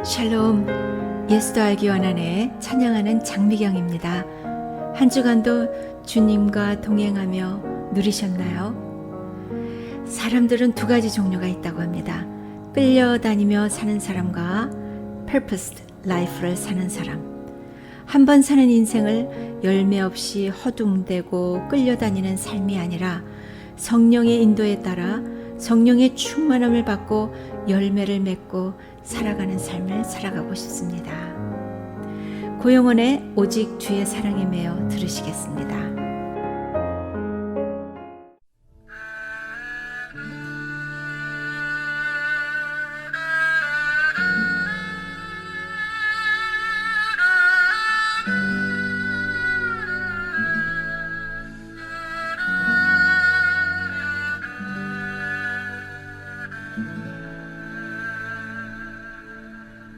샬롬, 예수도 알기 원하네 찬양하는 장미경입니다. 한 주간도 주님과 동행하며 누리셨나요? 사람들은 두 가지 종류가 있다고 합니다. 끌려다니며 사는 사람과 purposed life를 사는 사람. 한 번 사는 인생을 열매 없이 허둥대고 끌려다니는 삶이 아니라 성령의 인도에 따라 성령의 충만함을 받고 열매를 맺고 살아가는 삶을 살아가고 싶습니다. 고영원의 오직 주의 사랑에 매여 들으시겠습니다.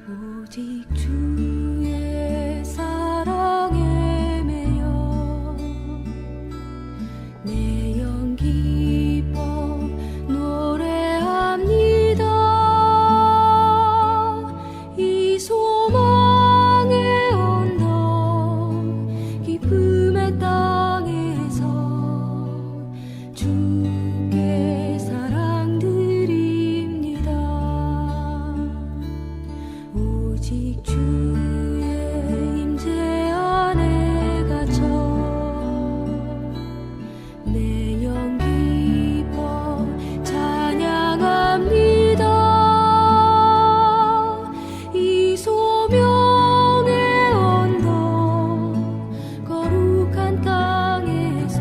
오직 주의 사랑에 매여 내 영 기뻐 노래합니다. 이 소망의 언덕 기쁨의 땅에서 주께 사랑 드립니다. 오직 주의 임재 안에 갇혀 내 영 기뻐 찬양합니다. 이 소명의 언덕 거룩한 땅에서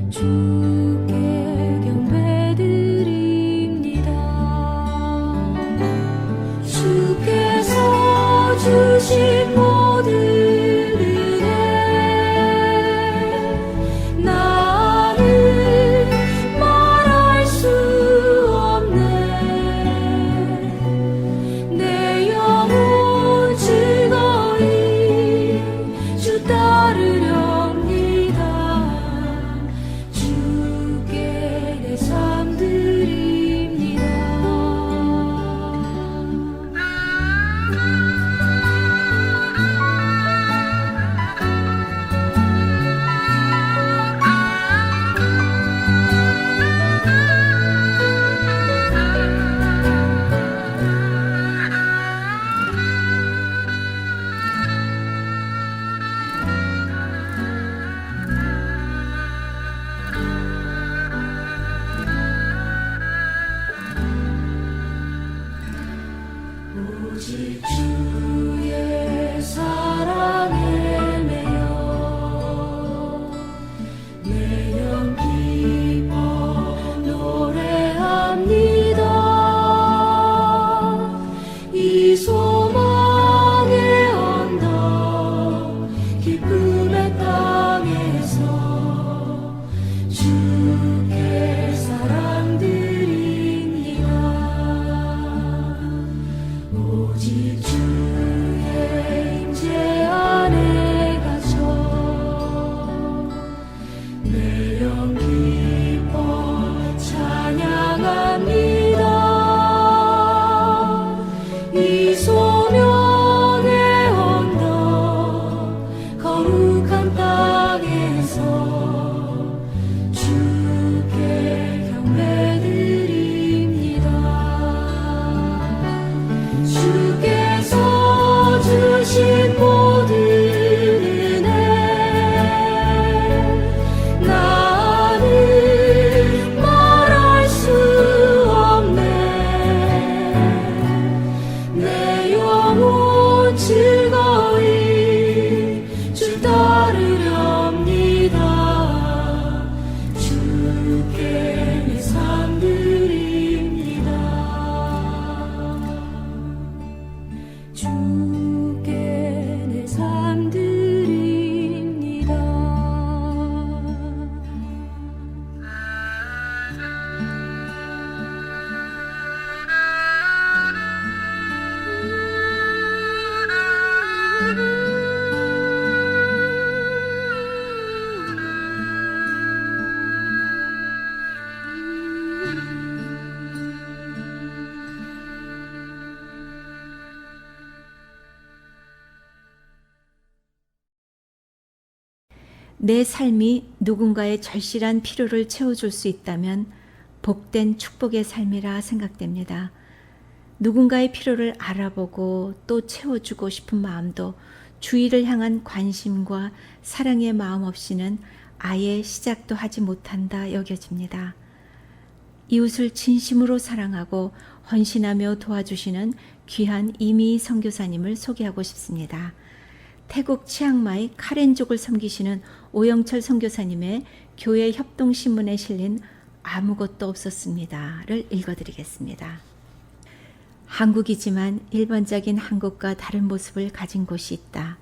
주께 경배드립니다. 주께서 주신 모든 은혜 나는 말할 수 없네. 내 영혼 즐거이 주 따르렵니다. 주께 내 삶 드립니다. 내 삶이 누군가의 절실한 필요를 채워줄 수 있다면 복된 축복의 삶이라 생각됩니다. 누군가의 필요를 알아보고 또 채워주고 싶은 마음도 주위를 향한 관심과 사랑의 마음 없이는 아예 시작도 하지 못한다 여겨집니다. 이웃을 진심으로 사랑하고 헌신하며 도와주시는 귀한 이미 선교사님을 소개하고 싶습니다. 태국 치앙마이 카렌족을 섬기시는 오영철 선교사님의 교회 협동신문에 실린 아무것도 없었습니다를 읽어드리겠습니다. 한국이지만 일반적인 한국과 다른 모습을 가진 곳이 있다.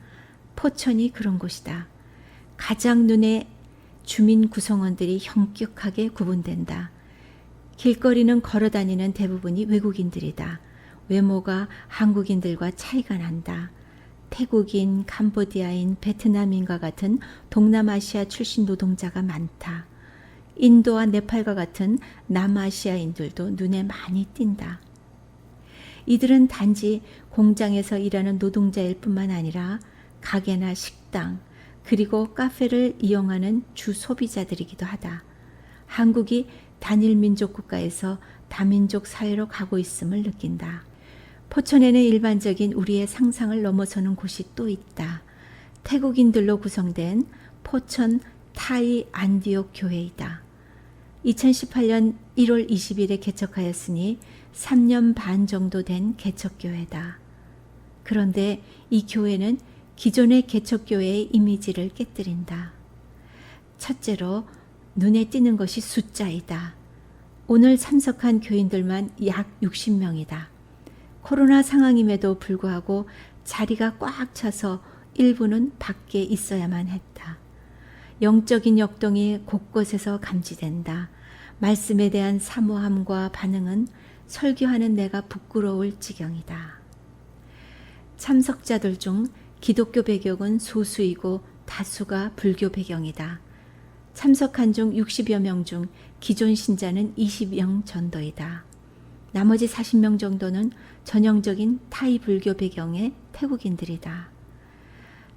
포천이 그런 곳이다. 가장 눈에 주민 구성원들이 형격하게 구분된다. 길거리는 걸어다니는 대부분이 외국인들이다. 외모가 한국인들과 차이가 난다. 태국인, 캄보디아인, 베트남인과 같은 동남아시아 출신 노동자가 많다. 인도와 네팔과 같은 남아시아인들도 눈에 많이 띈다. 이들은 단지 공장에서 일하는 노동자일 뿐만 아니라 가게나 식당, 그리고 카페를 이용하는 주 소비자들이기도 하다. 한국이 단일 민족 국가에서 다민족 사회로 가고 있음을 느낀다. 포천에는 일반적인 우리의 상상을 넘어서는 곳이 또 있다. 태국인들로 구성된 포천 타이 안디옥 교회이다. 2018년 1월 20일에 개척하였으니 3년 반 정도 된 개척교회다. 그런데 이 교회는 기존의 개척교회의 이미지를 깨뜨린다. 첫째로 눈에 띄는 것이 숫자이다. 오늘 참석한 교인들만 약 60명이다. 코로나 상황임에도 불구하고 자리가 꽉 차서 일부는 밖에 있어야만 했다. 영적인 역동이 곳곳에서 감지된다. 말씀에 대한 사모함과 반응은 설교하는 내가 부끄러울 지경이다. 참석자들 중 기독교 배경은 소수이고 다수가 불교 배경이다. 참석한 중 60여 명 중 기존 신자는 20명 정도이다. 나머지 40명 정도는 전형적인 타이 불교 배경의 태국인들이다.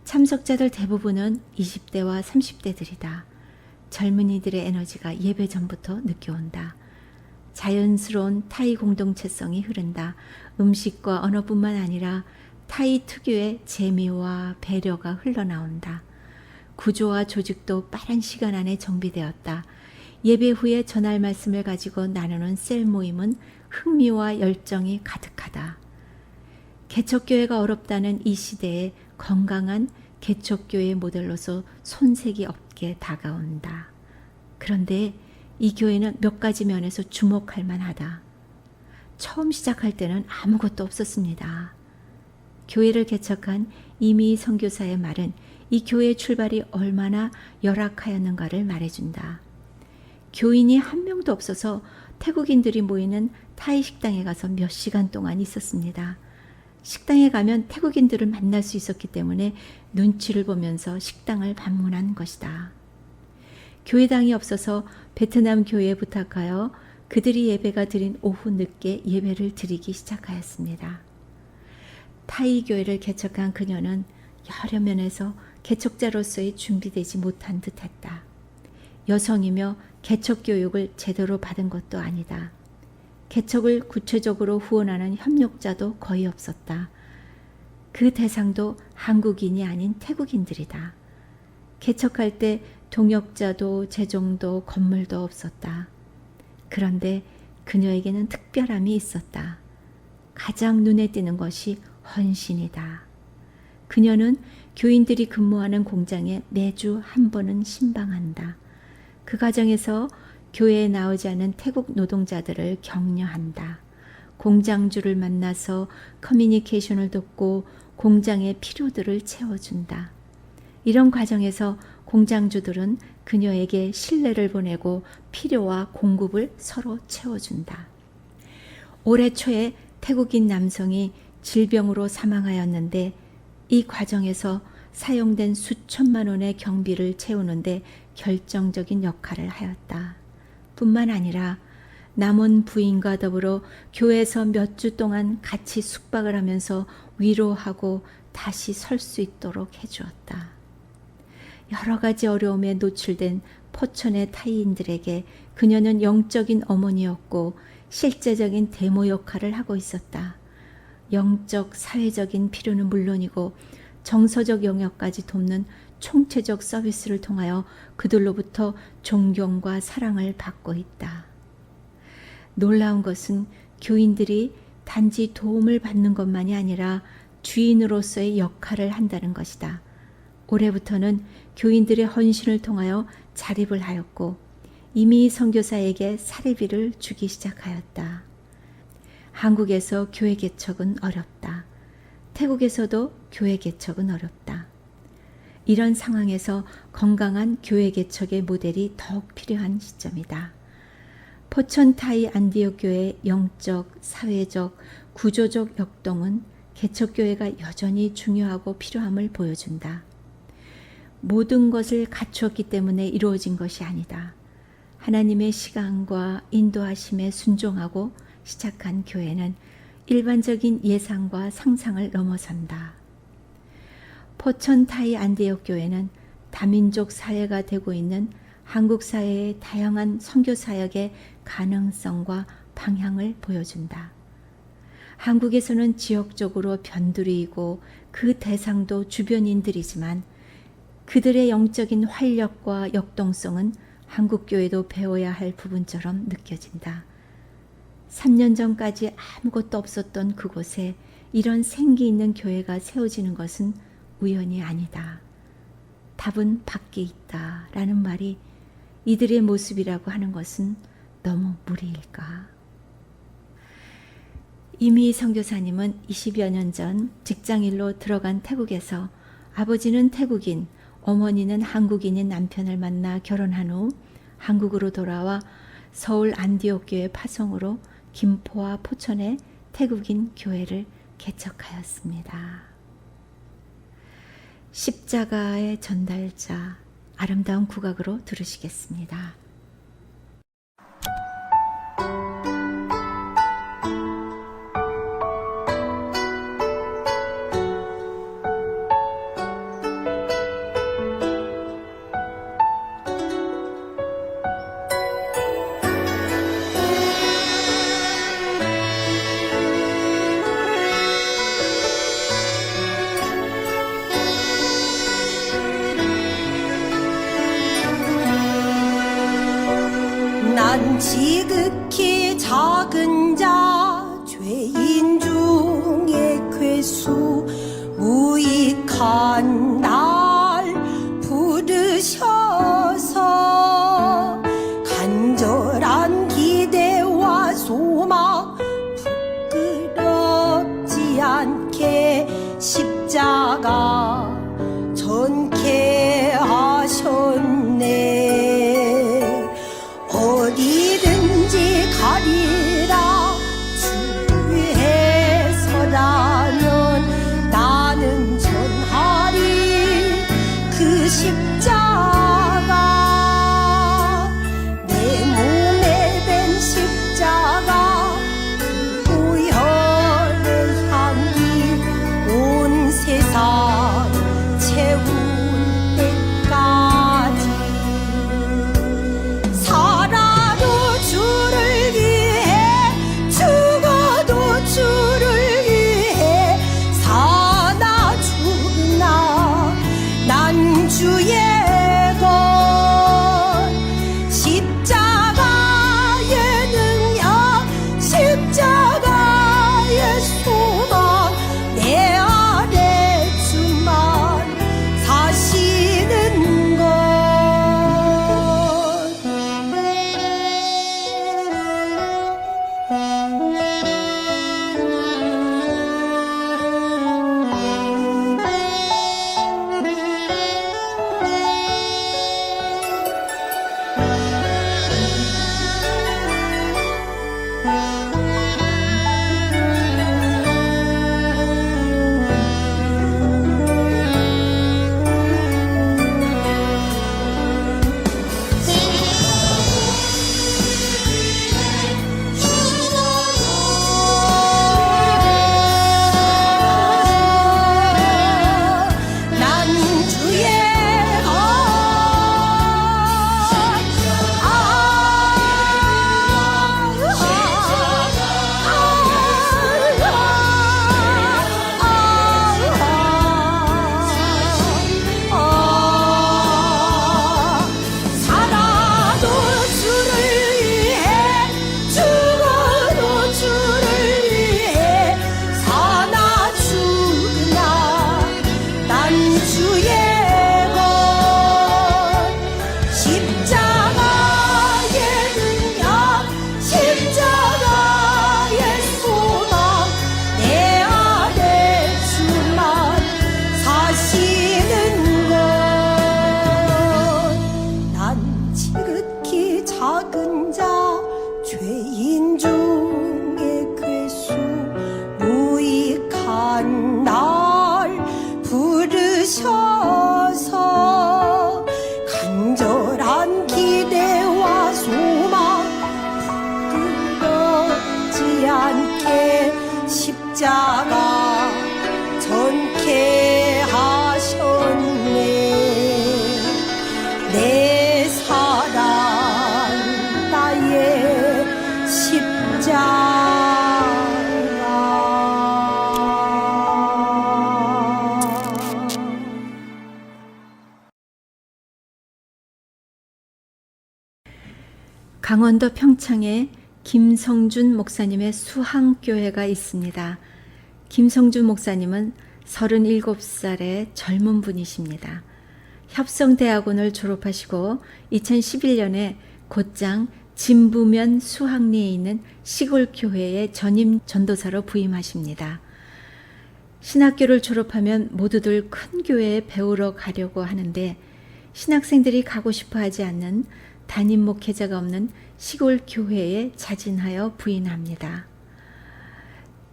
참석자들 대부분은 20대와 30대들이다. 젊은이들의 에너지가 예배 전부터 느껴온다. 자연스러운 타이 공동체성이 흐른다. 음식과 언어뿐만 아니라 타이 특유의 재미와 배려가 흘러나온다. 구조와 조직도 빠른 시간 안에 정비되었다. 예배 후에 전할 말씀을 가지고 나누는 셀 모임은 흥미와 열정이 가득하다. 개척교회가 어렵다는 이 시대에 건강한 개척교회 모델로서 손색이 없게 다가온다. 그런데 이 교회는 몇 가지 면에서 주목할 만하다. 처음 시작할 때는 아무것도 없었습니다. 교회를 개척한 이미 선교사의 말은 이 교회의 출발이 얼마나 열악하였는가를 말해준다. 교인이 한 명도 없어서 태국인들이 모이는 타이 식당에 가서 몇 시간 동안 있었습니다. 식당에 가면 태국인들을 만날 수 있었기 때문에 눈치를 보면서 식당을 방문한 것이다. 교회당이 없어서 베트남 교회에 부탁하여 그들이 예배가 드린 오후 늦게 예배를 드리기 시작하였습니다. 타이 교회를 개척한 그녀는 여러 면에서 개척자로서의 준비되지 못한 듯했다. 여성이며 개척 교육을 제대로 받은 것도 아니다. 개척을 구체적으로 후원하는 협력자도 거의 없었다. 그 대상도 한국인이 아닌 태국인들이다. 개척할 때 동역자도 재정도 건물도 없었다. 그런데 그녀에게는 특별함이 있었다. 가장 눈에 띄는 것이 헌신이다. 그녀는 교인들이 근무하는 공장에 매주 한 번은 신방한다. 그 과정에서 교회에 나오지 않은 태국 노동자들을 격려한다. 공장주를 만나서 커뮤니케이션을 돕고 공장의 필요들을 채워준다. 이런 과정에서 공장주들은 그녀에게 신뢰를 보내고 필요와 공급을 서로 채워준다. 올해 초에 태국인 남성이 질병으로 사망하였는데 이 과정에서 사용된 수천만 원의 경비를 채우는데 결정적인 역할을 하였다. 뿐만 아니라 남은 부인과 더불어 교회에서 몇 주 동안 같이 숙박을 하면서 위로하고 다시 설 수 있도록 해주었다. 여러 가지 어려움에 노출된 포천의 타이인들에게 그녀는 영적인 어머니였고 실제적인 대모 역할을 하고 있었다. 영적, 사회적인 필요는 물론이고 정서적 영역까지 돕는 총체적 서비스를 통하여 그들로부터 존경과 사랑을 받고 있다. 놀라운 것은 교인들이 단지 도움을 받는 것만이 아니라 주인으로서의 역할을 한다는 것이다. 올해부터는 교인들의 헌신을 통하여 자립을 하였고 이미 선교사에게 사례비를 주기 시작하였다. 한국에서 교회 개척은 어렵다. 태국에서도 교회 개척은 어렵다. 이런 상황에서 건강한 교회 개척의 모델이 더욱 필요한 시점이다. 포천 타이 안디옥 교회의 영적, 사회적, 구조적 역동은 개척교회가 여전히 중요하고 필요함을 보여준다. 모든 것을 갖추었기 때문에 이루어진 것이 아니다. 하나님의 시간과 인도하심에 순종하고 시작한 교회는 일반적인 예상과 상상을 넘어선다. 포천 타이 안디옥 교회는 다민족 사회가 되고 있는 한국 사회의 다양한 선교 사역의 가능성과 방향을 보여준다. 한국에서는 지역적으로 변두리이고 그 대상도 주변인들이지만 그들의 영적인 활력과 역동성은 한국 교회도 배워야 할 부분처럼 느껴진다. 3년 전까지 아무것도 없었던 그곳에 이런 생기 있는 교회가 세워지는 것은 우연이 아니다. 답은 밖에 있다 라는 말이 이들의 모습이라고 하는 것은 너무 무리일까? 이미 선교사님은 20여 년 전 직장일로 들어간 태국에서 아버지는 태국인, 어머니는 한국인인 남편을 만나 결혼한 후 한국으로 돌아와 서울 안디옥 교회 파송으로 김포와 포천의 태국인 교회를 개척하였습니다. 십자가의 전달자, 아름다운 국악으로 들으시겠습니다. 난 지극히 작은 자 죄인 중에 괴수 무익한 날 부르셔서 간절한 기대와 소망 부끄럽지 않게 십자가 전케 하셨네. 어디든지 가리라 주위에 서라면 나는 전하리 그 십자가 내 몸에 밴 십자가 그 보혈의 향기 온 세상 채울 때까지 살아도 주를 위해 죽어도 주를 위해 사나 죽나 난 주의 것 십자가의 능력 십자가의 소망 내 안에 주만 사시는 것 강원도 평창에 김성준 목사님의 수항교회가 있습니다. 김성준 목사님은 37살의 젊은 분이십니다. 협성대학원을 졸업하시고 2011년에 곧장 진부면 수항리에 있는 시골 교회의 전임 전도사로 부임하십니다. 신학교를 졸업하면 모두들 큰 교회에 배우러 가려고 하는데 신학생들이 가고 싶어 하지 않는 담임 목회자가 없는 시골 교회에 자진하여 부임합니다.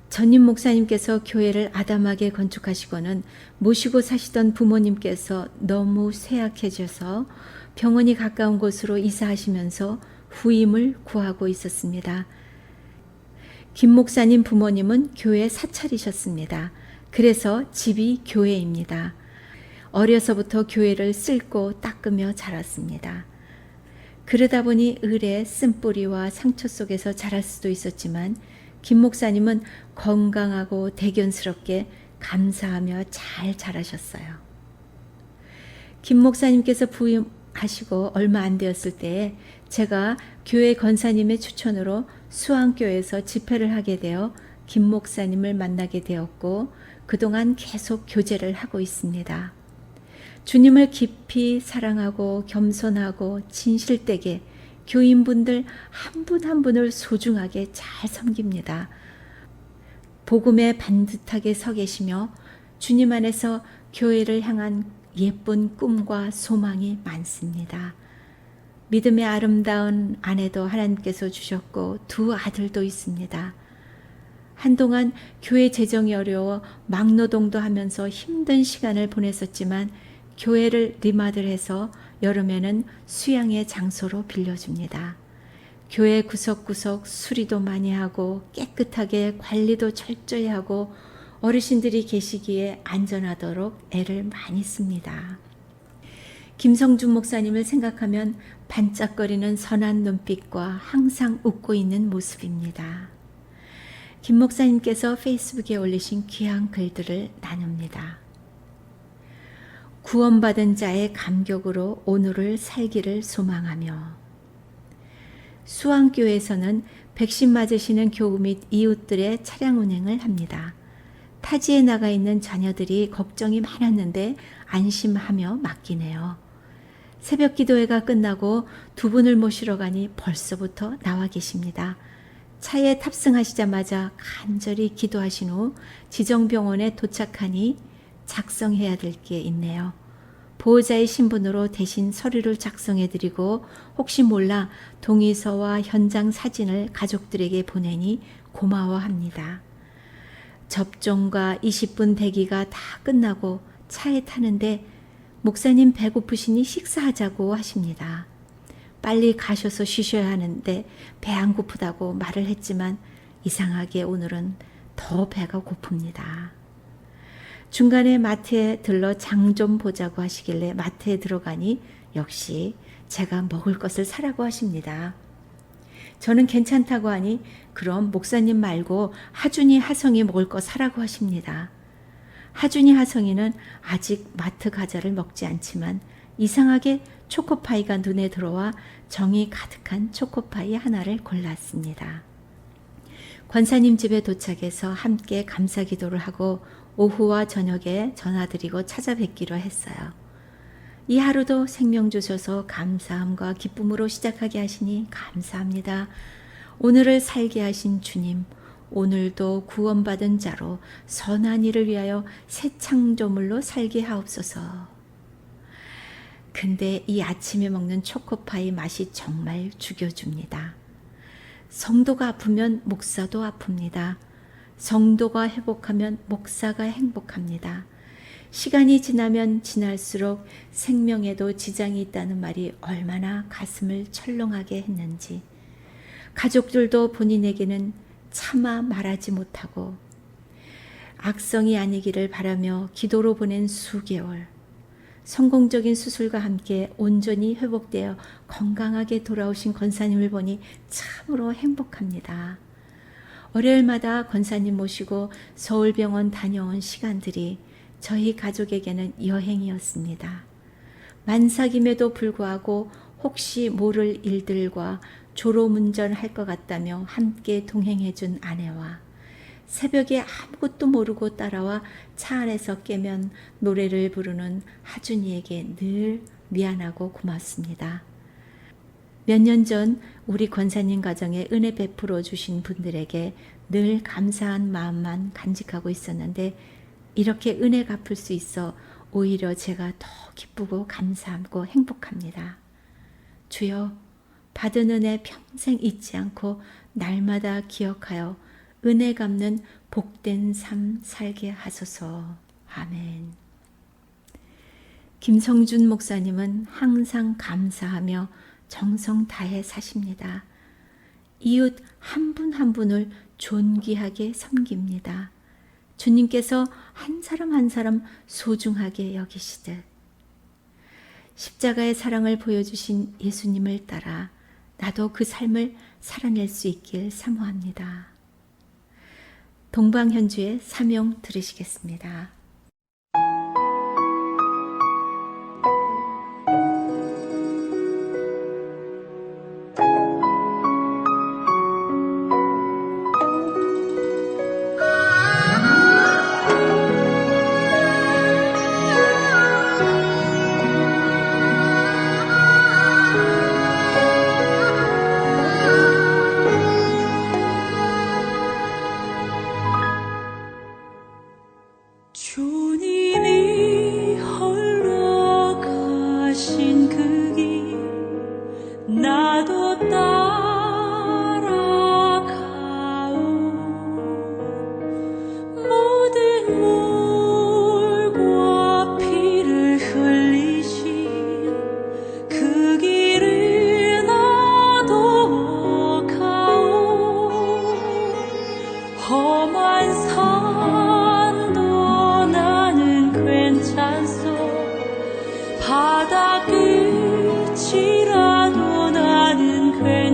전임 목사님께서 교회를 아담하게 건축하시고는 모시고 사시던 부모님께서 너무 쇠약해져서 병원이 가까운 곳으로 이사하시면서 후임을 구하고 있었습니다. 김 목사님 부모님은 교회 사찰이셨습니다. 그래서 집이 교회입니다. 어려서부터 교회를 쓸고 닦으며 자랐습니다. 그러다 보니 을의 쓴뿌리와 상처 속에서 자랄 수도 있었지만 김 목사님은 건강하고 대견스럽게 감사하며 잘 자라셨어요. 김 목사님께서 부임하시고 얼마 안 되었을 때에 제가 교회 권사님의 추천으로 수항교회에서 집회를 하게 되어 김 목사님을 만나게 되었고 그동안 계속 교제를 하고 있습니다. 주님을 깊이 사랑하고 겸손하고 진실되게 교인분들 한 분 한 분을 소중하게 잘 섬깁니다. 복음에 반듯하게 서 계시며 주님 안에서 교회를 향한 예쁜 꿈과 소망이 많습니다. 믿음의 아름다운 아내도 하나님께서 주셨고 두 아들도 있습니다. 한동안 교회 재정이 어려워 막노동도 하면서 힘든 시간을 보냈었지만 교회를 리마들해서 여름에는 수양의 장소로 빌려줍니다. 교회 구석구석 수리도 많이 하고 깨끗하게 관리도 철저히 하고 어르신들이 계시기에 안전하도록 애를 많이 씁니다. 김성준 목사님을 생각하면 반짝거리는 선한 눈빛과 항상 웃고 있는 모습입니다. 김 목사님께서 페이스북에 올리신 귀한 글들을 나눕니다. 구원받은 자의 감격으로 오늘을 살기를 소망하며 수항교회에서는 백신 맞으시는 교우 및 이웃들의 차량 운행을 합니다. 타지에 나가 있는 자녀들이 걱정이 많았는데 안심하며 맡기네요. 새벽 기도회가 끝나고 두 분을 모시러 가니 벌써부터 나와 계십니다. 차에 탑승하시자마자 간절히 기도하신 후 지정병원에 도착하니 작성해야 될 게 있네요. 보호자의 신분으로 대신 서류를 작성해드리고 혹시 몰라 동의서와 현장 사진을 가족들에게 보내니 고마워합니다. 접종과 20분 대기가 다 끝나고 차에 타는데 목사님 배고프시니 식사하자고 하십니다. 빨리 가셔서 쉬셔야 하는데 배 안 고프다고 말을 했지만 이상하게 오늘은 더 배가 고픕니다. 중간에 마트에 들러 장 좀 보자고 하시길래 마트에 들어가니 역시 제가 먹을 것을 사라고 하십니다. 저는 괜찮다고 하니 그럼 목사님 말고 하준이 하성이 먹을 거 사라고 하십니다. 하준이 하성이는 아직 마트 과자를 먹지 않지만 이상하게 초코파이가 눈에 들어와 정이 가득한 초코파이 하나를 골랐습니다. 권사님 집에 도착해서 함께 감사 기도를 하고 오후와 저녁에 전화드리고 찾아뵙기로 했어요. 이 하루도 생명 주셔서 감사함과 기쁨으로 시작하게 하시니 감사합니다. 오늘을 살게 하신 주님, 오늘도 구원받은 자로 선한 일을 위하여 새 창조물로 살게 하옵소서. 근데 이 아침에 먹는 초코파이 맛이 정말 죽여줍니다. 성도가 아프면 목사도 아픕니다. 성도가 회복하면 목사가 행복합니다. 시간이 지나면 지날수록 생명에도 지장이 있다는 말이 얼마나 가슴을 철렁하게 했는지 가족들도 본인에게는 차마 말하지 못하고 악성이 아니기를 바라며 기도로 보낸 수개월, 성공적인 수술과 함께 온전히 회복되어 건강하게 돌아오신 권사님을 보니 참으로 행복합니다. 월요일마다 권사님 모시고 서울병원 다녀온 시간들이 저희 가족에게는 여행이었습니다. 만삭임에도 불구하고 혹시 모를 일들과 졸음운전할 것 같다며 함께 동행해준 아내와 새벽에 아무것도 모르고 따라와 차 안에서 깨면 노래를 부르는 하준이에게 늘 미안하고 고맙습니다. 몇 년 전 우리 권사님 가정에 은혜 베풀어 주신 분들에게 늘 감사한 마음만 간직하고 있었는데 이렇게 은혜 갚을 수 있어 오히려 제가 더 기쁘고 감사하고 행복합니다. 주여, 받은 은혜 평생 잊지 않고 날마다 기억하여 은혜 갚는 복된 삶 살게 하소서. 아멘. 김성준 목사님은 항상 감사하며 정성 다해 사십니다. 이웃 한 분 한 분을 존귀하게 섬깁니다. 주님께서 한 사람 한 사람 소중하게 여기시듯 십자가의 사랑을 보여주신 예수님을 따라 나도 그 삶을 살아낼 수 있길 사모합니다. 동방현주의 사명 들으시겠습니다. 주님이 홀로 가신 그 길 나도 따라가오 모든 물과 피를 흘리신 그 길을 나도 가오 험한 산도 나는 괜찮소 바다 끝이라도 나는 괜찮소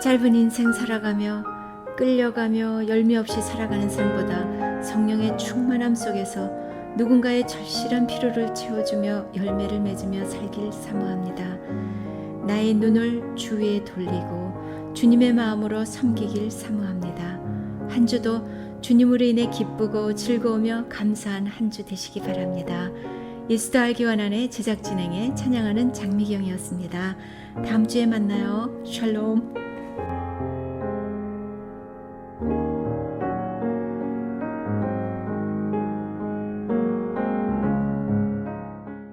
짧은 인생 살아가며 끌려가며 열매 없이 살아가는 삶보다 성령의 충만함 속에서 누군가의 절실한 필요를 채워주며 열매를 맺으며 살길 사모합니다. 나의 눈을 주 위에 돌리고 주님의 마음으로 섬기길 사모합니다. 한 주도 주님으로 인해 기쁘고 즐거우며 감사한 한 주 되시기 바랍니다. 예수도 알기 원한의 제작 진행에 찬양하는 장미경이었습니다. 다음 주에 만나요. 샬롬.